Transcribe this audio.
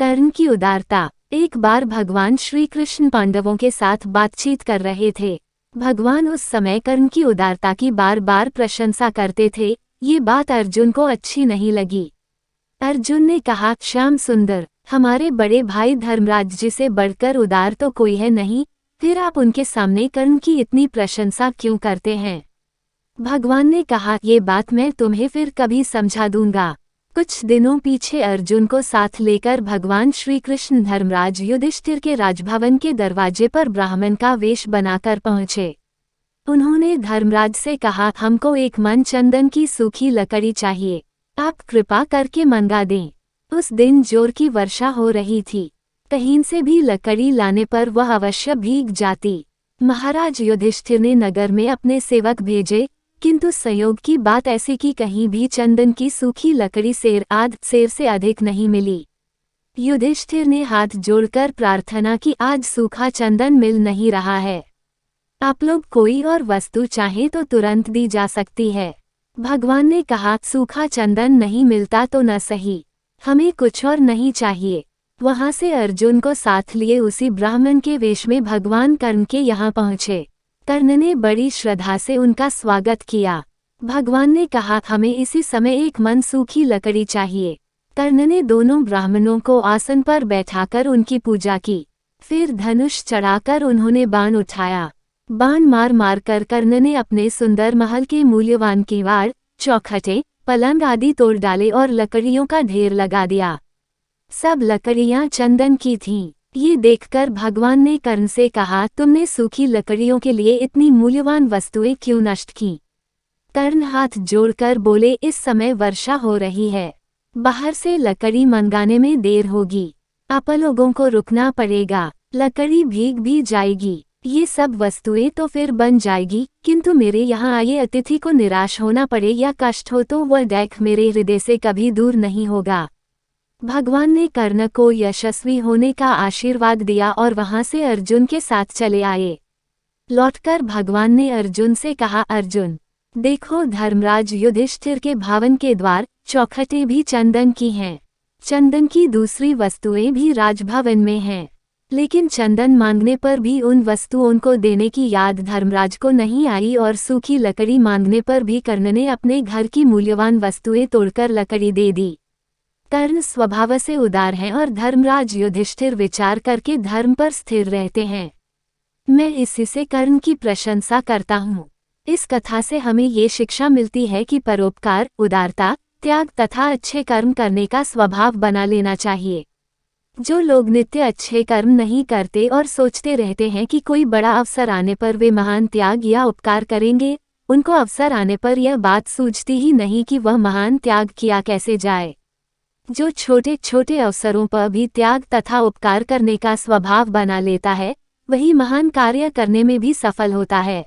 कर्ण की उदारता। एक बार भगवान श्री कृष्ण पांडवों के साथ बातचीत कर रहे थे। भगवान उस समय कर्ण की उदारता की बार बार प्रशंसा करते थे। ये बात अर्जुन को अच्छी नहीं लगी। अर्जुन ने कहा, श्याम सुंदर, हमारे बड़े भाई धर्मराज जी से बढ़कर उदार तो कोई है नहीं, फिर आप उनके सामने कर्ण की इतनी प्रशंसा क्यों करते हैं? भगवान ने कहा, ये बात मैं तुम्हें फिर कभी समझा दूंगा। कुछ दिनों पीछे अर्जुन को साथ लेकर भगवान श्री कृष्ण धर्मराज युधिष्ठिर के राजभवन के दरवाजे पर ब्राह्मण का वेश बनाकर पहुँचे। उन्होंने धर्मराज से कहा, हमको एक मन चंदन की सूखी लकड़ी चाहिए, आप कृपा करके मंगा दें। उस दिन जोर की वर्षा हो रही थी। कहीं से भी लकड़ी लाने पर वह अवश्य भीग जाती। महाराज युधिष्ठिर ने नगर में अपने सेवक भेजे, किंतु संयोग की बात ऐसी कि कहीं भी चंदन की सूखी लकड़ी सेर से अधिक नहीं मिली। युधिष्ठिर ने हाथ जोड़कर प्रार्थना की, आज सूखा चंदन मिल नहीं रहा है। आप लोग कोई और वस्तु चाहें तो तुरंत दी जा सकती है। भगवान ने कहा, सूखा चंदन नहीं मिलता तो न सही, हमें कुछ और नहीं चाहिए। वहां से अर्जुन को साथ लिए उसी ब्राह्मण के वेश में भगवान कर्ण के यहाँ पहुँचे। कर्ण ने बड़ी श्रद्धा से उनका स्वागत किया। भगवान ने कहा, हमें इसी समय एक मन सूखी लकड़ी चाहिए। कर्ण ने दोनों ब्राह्मणों को आसन पर बैठाकर उनकी पूजा की। फिर धनुष चढ़ाकर उन्होंने बाण उठाया। बाण मार मार कर कर्ण ने अपने सुंदर महल के मूल्यवान किवाड़, चौखटे, पलंग आदि तोड़ डाले और लकड़ियों का ढेर लगा दिया। सब लकड़ियां चंदन की थीं। ये देखकर भगवान ने कर्ण से कहा, तुमने सूखी लकड़ियों के लिए इतनी मूल्यवान वस्तुएं क्यों नष्ट की? कर्ण हाथ जोड़कर बोले, इस समय वर्षा हो रही है, बाहर से लकड़ी मंगाने में देर होगी, आप लोगों को रुकना पड़ेगा, लकड़ी भीग भी जाएगी। ये सब वस्तुएं तो फिर बन जाएगी, किंतु मेरे यहाँ आए अतिथि को निराश होना पड़े या कष्ट हो तो वह देख मेरे हृदय से कभी दूर नहीं होगा। भगवान ने कर्ण को यशस्वी होने का आशीर्वाद दिया और वहां से अर्जुन के साथ चले आए। लौटकर भगवान ने अर्जुन से कहा, अर्जुन देखो, धर्मराज युधिष्ठिर के भवन के द्वार, चौखटें भी चंदन की हैं। चंदन की दूसरी वस्तुएं भी राजभवन में हैं, लेकिन चंदन मांगने पर भी उन वस्तुओं को देने की याद धर्मराज को नहीं आई और सूखी लकड़ी मांगने पर भी कर्ण ने अपने घर की मूल्यवान वस्तुएं तोड़कर लकड़ी दे दी। कर्ण स्वभाव से उदार हैं और धर्मराज युधिष्ठिर विचार करके धर्म पर स्थिर रहते हैं। मैं इसी से कर्ण की प्रशंसा करता हूँ। इस कथा से हमें ये शिक्षा मिलती है कि परोपकार, उदारता, त्याग तथा अच्छे कर्म करने का स्वभाव बना लेना चाहिए। जो लोग नित्य अच्छे कर्म नहीं करते और सोचते रहते हैं कि कोई बड़ा अवसर आने पर वे महान त्याग या उपकार करेंगे, उनको अवसर आने पर यह बात सूझती ही नहीं कि वह महान त्याग किया कैसे जाए। जो छोटे छोटे अवसरों पर भी त्याग तथा उपकार करने का स्वभाव बना लेता है, वही महान कार्य करने में भी सफल होता है।